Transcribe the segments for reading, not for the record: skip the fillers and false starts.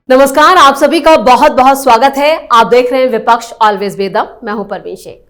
नमस्कार, आप सभी का बहुत बहुत स्वागत है। आप देख रहे हैं विपक्ष ऑलवेज बेदम। मैं हूं परवीन शेख।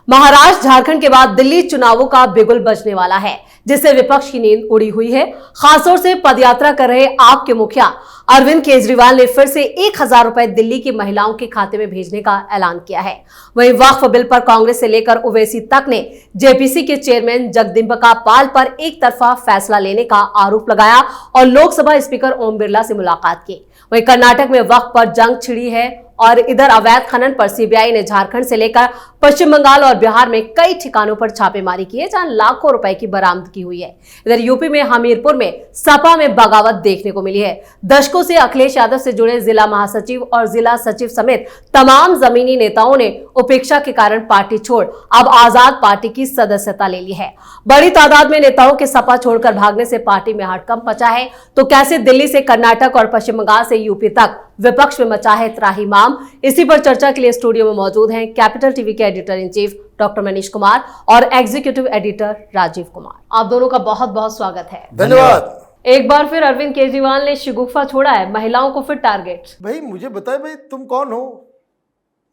महाराष्ट्र झारखंड के बाद दिल्ली चुनावों का बिगुल बजने वाला है, जिससे विपक्ष की नींद उड़ी हुई है। खासतौर से पदयात्रा कर रहे आप के मुखिया अरविंद केजरीवाल ने फिर से 1000 रुपए दिल्ली की महिलाओं के खाते में भेजने का ऐलान किया है। वहीं वक्फ बिल पर कांग्रेस से लेकर ओवैसी तक ने जेपीसी के चेयरमैन जगदम्बिका पाल पर एक तरफा फैसला लेने का आरोप लगाया और लोकसभा स्पीकर ओम बिरला से मुलाकात की। वहीं कर्नाटक में वक्फ पर जंग छिड़ी है और इधर अवैध खनन पर सीबीआई ने झारखंड से लेकर पश्चिम बंगाल और बिहार में कई ठिकानों पर छापेमारी की है, जहां लाखों रुपए की बरामदगी हुई है। इधर यूपी में हमीरपुर में सपा में बगावत देखने को मिली है। दशकों से अखिलेश यादव से जुड़े जिला महासचिव और जिला सचिव समेत तमाम जमीनी नेताओं ने उपेक्षा के कारण पार्टी छोड़ अब आजाद पार्टी की सदस्यता ले ली है। बड़ी तादाद में नेताओं के सपा छोड़कर भागने से पार्टी में हड़कंप मचा है। तो कैसे दिल्ली से कर्नाटक और पश्चिम बंगाल से यूपी तक विपक्ष में मचा है त्राहिमाम, इसी पर चर्चा के लिए स्टूडियो में मौजूद हैं कैपिटल टीवी के editor in chief doctor Manish Kumar और एग्जीक्यूटिव एडिटर राजीव कुमार। आप दोनों का बहुत बहुत स्वागत है। धन्यवाद। एक बार फिर अरविंद केजरीवाल ने शिगुफा छोड़ा है, महिलाओं को फिर टारगेट। भाई मुझे बताए, भाई तुम कौन हो?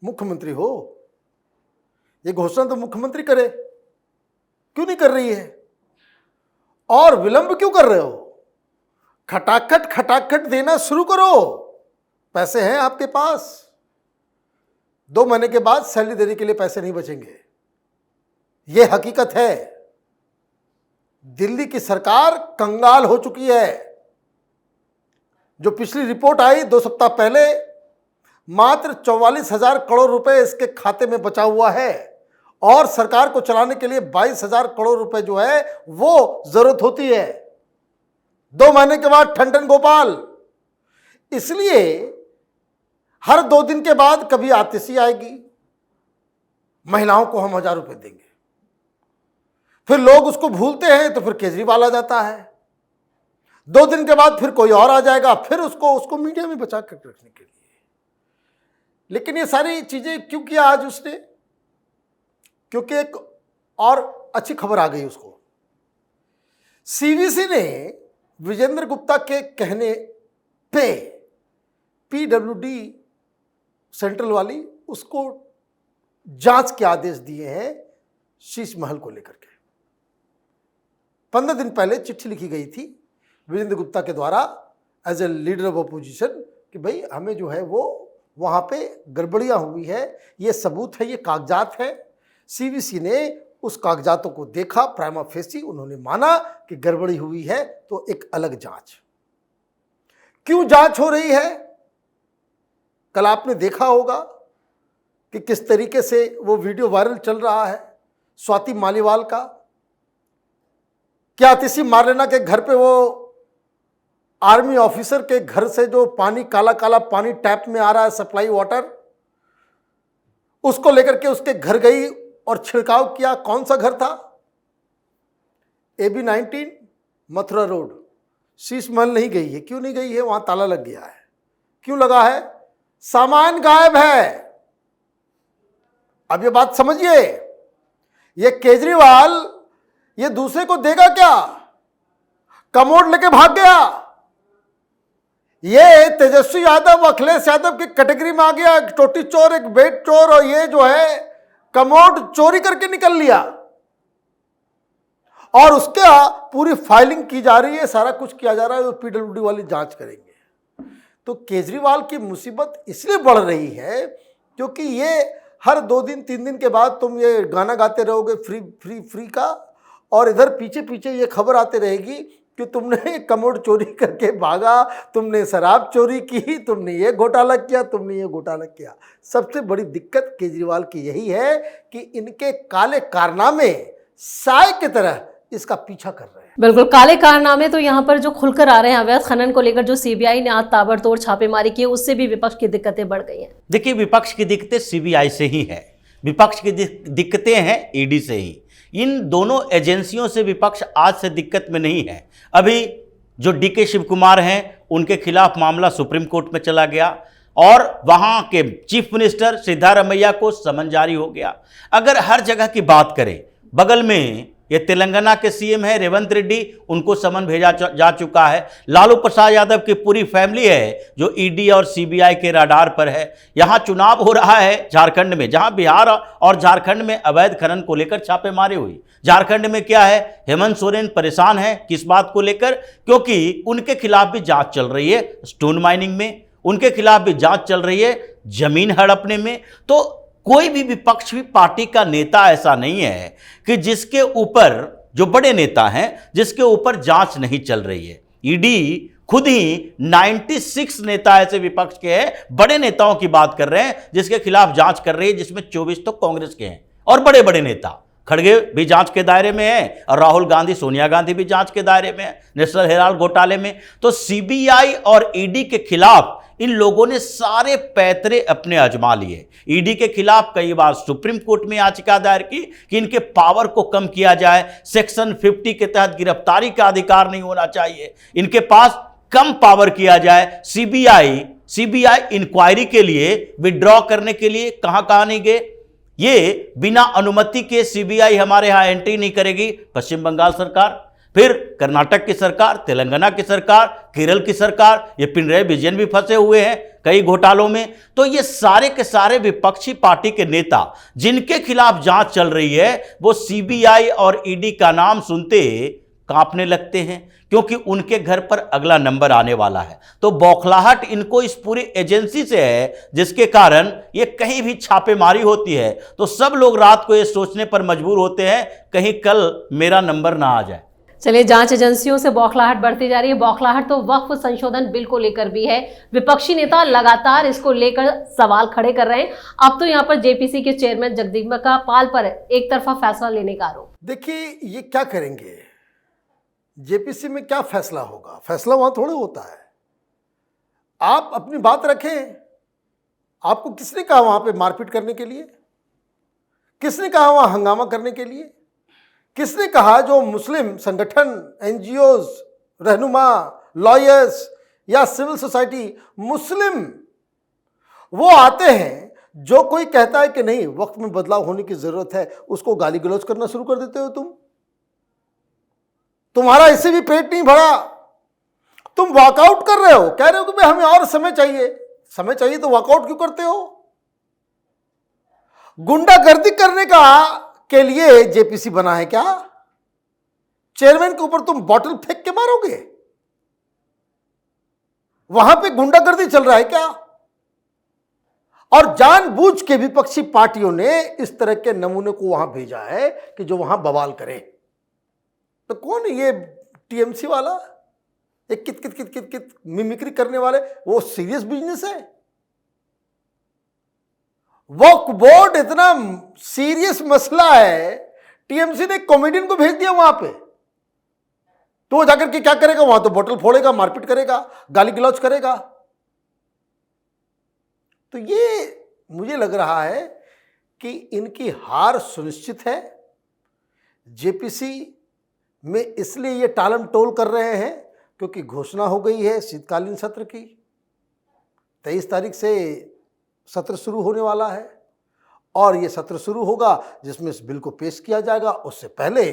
मुख्यमंत्री हो। ये घोषणा तो मुख्यमंत्री करे, क्यों नहीं कर रही है? और विलंब क्यों कर रहे हो? खटाखट खटाखट देना शुरू करो। पैसे हैं आपके पास। 2 महीने के बाद सैलरी देने के लिए पैसे नहीं बचेंगे, यह हकीकत है। दिल्ली की सरकार कंगाल हो चुकी है। जो पिछली रिपोर्ट आई 2 सप्ताह पहले, मात्र 44,000 करोड़ रुपए इसके खाते में बचा हुआ है और सरकार को चलाने के लिए 22,000 करोड़ रुपए जो है वो जरूरत होती है। 2 महीने के बाद ठंडन गोपाल। इसलिए हर 2 दिन के बाद कभी आतिशी आएगी, महिलाओं को हम 1000 रुपए देंगे, फिर लोग उसको भूलते हैं तो फिर केजरीवाल आ जाता है। 2 दिन के बाद फिर कोई और आ जाएगा, फिर उसको मीडिया में बचा कर रखने के लिए। लेकिन ये सारी चीजें क्यों किया आज उसने? क्योंकि एक और अच्छी खबर आ गई उसको। सीवीसी ने विजेंद्र गुप्ता के कहने पे पीडब्ल्यूडी सेंट्रल वाली उसको जांच के आदेश दिए हैं शीश महल को लेकर के। 15 दिन पहले चिट्ठी लिखी गई थी विजेंद्र गुप्ता के द्वारा as a leader of opposition कि भाई हमें जो है वो वहाँ पे गड़बड़ियाँ हुई है, ये सबूत है, ये कागजात है। सीवीसी ने उस कागजातों को देखा, प्राइमा फेसी उन्होंने माना कि गड़बड़ी हुई है, तो एक अलग जांच। क्यों जांच हो रही है? कल आपने देखा होगा कि किस तरीके से वो वीडियो वायरल चल रहा है स्वाति मालीवाल का। क्या आतिशी मारलेना के घर पे वो आर्मी ऑफिसर के घर से जो पानी, काला काला पानी टैप में आ रहा है, सप्लाई वाटर, उसको लेकर के उसके घर गई और छिड़काव किया। कौन सा घर था? AB 19 Mathura road. शीश महल नहीं गई है। क्यों नहीं गई है? वहां ताला लग गया है। क्यों लगा है? सामान गायब है। अब ये बात समझिए, ये केजरीवाल ये दूसरे को देगा क्या? कमोड लेके भाग गया। ये तेजस्वी यादव, अखिलेश यादव की कैटेगरी में आ गया। एक टोटी चोर, एक बेट चोर, और ये जो है कमोड चोरी करके निकल लिया और उसका पूरी फाइलिंग की जा रही है, सारा कुछ किया जा रहा है। पीडब्ल्यूडी वाली जांच करेंगे। तो केजरीवाल की मुसीबत इसलिए बढ़ रही है क्योंकि ये हर 2 दिन 3 दिन के बाद तुम ये गाना गाते रहोगे फ्री फ्री फ्री का, और इधर पीछे पीछे ये खबर आती रहेगी कि तुमने कमोड चोरी करके भागा, तुमने शराब चोरी की, तुमने ये घोटाला किया, तुमने ये घोटाला किया। सबसे बड़ी दिक्कत केजरीवाल की यही है कि इनके काले कारनामे साय की तरह इसका पीछा कर रहे हैं। बिल्कुल, काले कारनामे तो यहाँ पर जो खुलकर आ रहे हैं। अवैध खनन को लेकर जो सीबीआई ने आज ताबड़तोड़ छापेमारी की, उससे भी विपक्ष की दिक्कतें बढ़ गई हैं। देखिए, विपक्ष की दिक्कतें सीबीआई से ही है, विपक्ष की दिक्कतें हैं ईडी से ही। इन दोनों एजेंसियों से विपक्ष आज से दिक्कत में नहीं है। अभी जो डीके शिव कुमार हैं, उनके खिलाफ मामला सुप्रीम कोर्ट में चला गया और वहां के चीफ मिनिस्टर सिद्धारमैया को समन जारी हो गया। अगर हर जगह की बात करें, बगल में ये तेलंगाना के सीएम है रेवंत रेड्डी, उनको समन भेजा जा चुका है। लालू प्रसाद यादव की पूरी फैमिली है जो ईडी और सीबीआई के रडार पर है। यहाँ चुनाव हो रहा है झारखंड में, जहां बिहार और झारखंड में अवैध खनन को लेकर छापेमारी हुई। झारखंड में क्या है, हेमंत सोरेन परेशान है किस बात को लेकर, क्योंकि उनके खिलाफ भी जांच चल रही है स्टोन माइनिंग में, उनके खिलाफ भी जांच चल रही है जमीन हड़पने में। तो कोई भी विपक्ष भी पार्टी का नेता ऐसा नहीं है कि जिसके ऊपर, जो बड़े नेता हैं, जिसके ऊपर जांच नहीं चल रही है। ईडी खुद ही 96 नेता ऐसे विपक्ष के हैं, बड़े नेताओं की बात कर रहे हैं जिसके खिलाफ जांच कर रही है, जिसमें 24 तो कांग्रेस के हैं और बड़े बड़े नेता। खड़गे भी जांच के दायरे में है और राहुल गांधी, सोनिया गांधी भी जांच के दायरे में है नेशनल हेराल्ड घोटाले में। तो सीबीआई और ईडी के खिलाफ इन लोगों ने सारे पैतरे अपने आजमा लिए। ईडी के खिलाफ कई बार सुप्रीम कोर्ट में याचिका दायर की कि इनके पावर को कम किया जाए, सेक्शन 50 के तहत गिरफ्तारी का अधिकार नहीं होना चाहिए, इनके पास कम पावर किया जाए। सीबीआई इंक्वायरी के लिए, विड्रॉ करने के लिए कहां नहीं गए। ये बिना अनुमति के सीबीआई हमारे यहां एंट्री नहीं करेगी। पश्चिम बंगाल सरकार, फिर कर्नाटक की सरकार, तेलंगाना की सरकार, केरल की सरकार, ये पिनराई विजयन भी फंसे हुए हैं कई घोटालों में। तो ये सारे के सारे विपक्षी पार्टी के नेता जिनके खिलाफ जांच चल रही है, वो सीबीआई और ईडी का नाम सुनते कांपने लगते हैं, क्योंकि उनके घर पर अगला नंबर आने वाला है। तो बौखलाहट इनको इस पूरी एजेंसी से है, जिसके कारण ये कहीं भी छापेमारी होती है तो सब लोग रात को ये सोचने पर मजबूर होते हैं कहीं कल मेरा नंबर ना आ जाए। चलिए, जांच एजेंसियों से बौखलाहट बढ़ती जा रही है। बौखलाहट तो वक्फ संशोधन बिल को लेकर भी है। विपक्षी नेता लगातार इसको लेकर सवाल खड़े कर रहे हैं। अब तो यहाँ पर जेपीसी के चेयरमैन जगदीबिका पाल पर एक तरफा फैसला लेने का आरोप। देखिए, ये क्या करेंगे, जेपीसी में क्या फैसला होगा? फैसला वहां थोड़े होता है। आप अपनी बात रखें। आपको किसने कहा वहां पे मारपीट करने के लिए? किसने कहा वहां हंगामा करने के लिए? किसने कहा जो मुस्लिम संगठन, एनजीओज, रहनुमा, लॉयर्स या सिविल सोसाइटी, मुस्लिम वो आते हैं, जो कोई कहता है कि नहीं वक्त में बदलाव होने की जरूरत है, उसको गाली गलौज करना शुरू कर देते हो। तुम्हारा इससे भी पेट नहीं भरा, तुम वॉकआउट कर रहे हो, कह रहे हो कि भाई हमें और समय चाहिए तो वॉकआउट क्यों करते हो? गुंडागर्दी करने के लिए जेपीसी बना है क्या? चेयरमैन के ऊपर तुम बॉटल फेंक के मारोगे? वहां पे गुंडागर्दी चल रहा है क्या? और जानबूझ के विपक्षी पार्टियों ने इस तरह के नमूने को वहां भेजा है कि जो वहां बवाल करे। तो कौन है ये टीएमसी वाला, एक कित कित कित कित कित मिमिक्री करने वाले? वो सीरियस बिजनेस है। वक्फ बोर्ड इतना सीरियस मसला है, टीएमसी ने कॉमेडियन को भेज दिया वहां पे। तो वो जाकर के क्या करेगा? वहां तो बोतल फोड़ेगा, मारपीट करेगा, गाली गलौज करेगा। तो ये मुझे लग रहा है कि इनकी हार सुनिश्चित है। जेपीसी में इसलिए ये टालम टोल कर रहे हैं क्योंकि घोषणा हो गई है शीतकालीन सत्र की। 23 तारीख से सत्र शुरू होने वाला है और ये सत्र शुरू होगा जिसमें इस बिल को पेश किया जाएगा। उससे पहले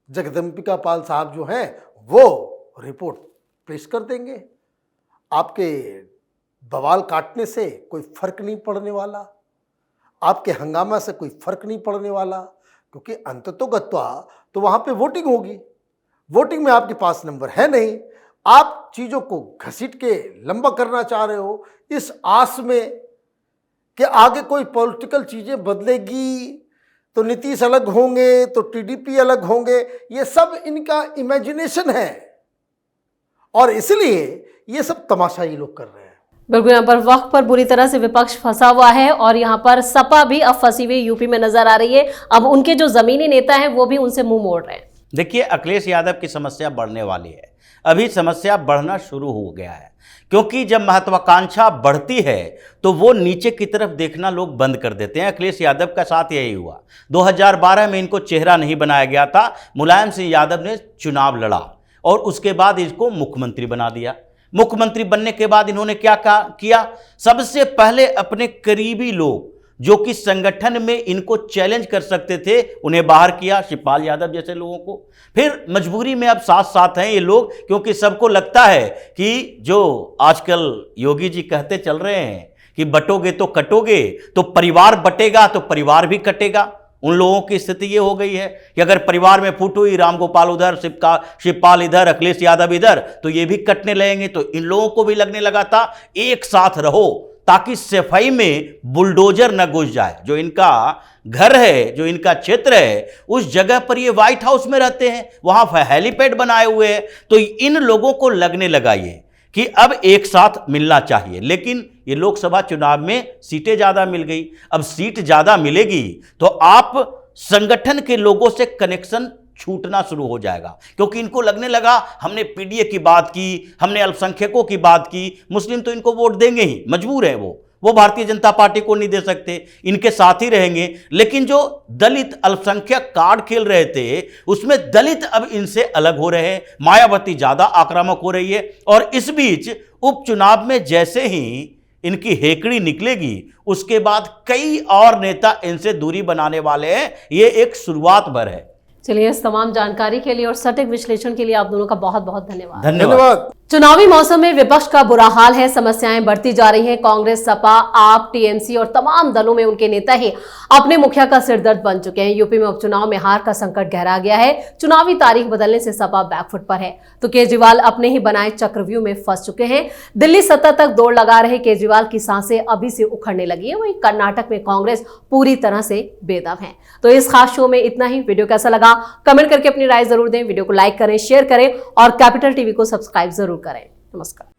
जगदम्बिका पाल साहब जो हैं वो रिपोर्ट पेश कर देंगे। आपके बवाल काटने से कोई फर्क नहीं पड़ने वाला, आपके हंगामा से कोई फर्क नहीं पड़ने वाला, क्योंकि अंततोगत्वा तो वहां पे वोटिंग होगी। वोटिंग में आपके पास नंबर है नहीं, आप चीज़ों को घसीट के लंबा करना चाह रहे हो इस आस में कि आगे कोई पॉलिटिकल चीज़ें बदलेगी तो नीतीश अलग होंगे, तो टीडीपी अलग होंगे। ये सब इनका इमेजिनेशन है और इसलिए ये सब तमाशा ये लोग कर रहे हैं। बिल्कुल, यहाँ पर वक्फ पर बुरी तरह से विपक्ष फंसा हुआ है और यहाँ पर सपा भी अब फंसी हुई यूपी में नजर आ रही है। अब उनके जो जमीनी नेता हैं वो भी उनसे मुंह मोड़ रहे हैं। देखिए, अखिलेश यादव की समस्या बढ़ने वाली है। अभी समस्या बढ़ना शुरू हो गया है, क्योंकि जब महत्वाकांक्षा बढ़ती है तो वो नीचे की तरफ देखना लोग बंद कर देते हैं। अखिलेश यादव का साथ यही हुआ। 2012 में इनको चेहरा नहीं बनाया गया था। मुलायम सिंह यादव ने चुनाव लड़ा और उसके बाद इसको मुख्यमंत्री बना दिया। मुख्यमंत्री बनने के बाद इन्होंने क्या किया? सबसे पहले अपने करीबी लोग जो कि संगठन में इनको चैलेंज कर सकते थे, उन्हें बाहर किया, शिवपाल यादव जैसे लोगों को। फिर मजबूरी में अब साथ साथ हैं ये लोग, क्योंकि सबको लगता है कि जो आजकल योगी जी कहते चल रहे हैं कि बटोगे तो कटोगे, तो परिवार बटेगा तो परिवार भी कटेगा। उन लोगों की स्थिति ये हो गई है कि अगर परिवार में फूट हुई, राम गोपाल उधर, शिवपाल इधर, अखिलेश यादव इधर, तो ये भी कटने लगेंगे। तो इन लोगों को भी लगने लगा था एक साथ रहो, ताकि सफाई में बुलडोजर न घुस जाए। जो इनका घर है, जो इनका क्षेत्र है, उस जगह पर ये व्हाइट हाउस में रहते हैं, वहां हेलीपैड बनाए हुए हैं। तो इन लोगों को लगने लगा ये कि अब एक साथ मिलना चाहिए। लेकिन ये लोकसभा चुनाव में सीटें ज्यादा मिल गई। अब सीट ज्यादा मिलेगी तो आप संगठन के लोगों से कनेक्शन छूटना शुरू हो जाएगा, क्योंकि इनको लगने लगा हमने पीडीए की बात की, हमने अल्पसंख्यकों की बात की, मुस्लिम तो इनको वोट देंगे ही, मजबूर है वो भारतीय जनता पार्टी को नहीं दे सकते, इनके साथ ही रहेंगे। लेकिन जो दलित अल्पसंख्यक कार्ड खेल रहे थे, उसमें दलित अब इनसे अलग हो रहे हैं। मायावती ज्यादा आक्रामक हो रही है। और इस बीच उपचुनाव में जैसे ही इनकी हेकड़ी निकलेगी, उसके बाद कई और नेता इनसे दूरी बनाने वाले हैं। ये एक शुरुआत भर है। चलिए, इस तमाम जानकारी के लिए और सटीक विश्लेषण के लिए आप दोनों का बहुत बहुत धन्यवाद। धन्यवाद। चुनावी मौसम में विपक्ष का बुरा हाल है, समस्याएं बढ़ती जा रही हैं। कांग्रेस, सपा, आप, टीएमसी और तमाम दलों में उनके नेता ही अपने मुखिया का सिरदर्द बन चुके हैं। यूपी में उपचुनाव में हार का संकट गहरा गया है। चुनावी तारीख बदलने से सपा बैकफुट पर है, तो केजरीवाल अपने ही बनाए चक्रव्यूह में फंस चुके हैं। दिल्ली सत्ता तक दौड़ लगा रहे केजरीवाल की सांसें अभी से उखड़ने लगी है। वहीं कर्नाटक में कांग्रेस पूरी तरह से बेदम है। तो इस खास शो में इतना ही। वीडियो कैसा लगा कमेंट करके अपनी राय जरूर दें। वीडियो को लाइक करें, शेयर करें और कैपिटल टीवी को सब्सक्राइब जरूर करें। नमस्कार।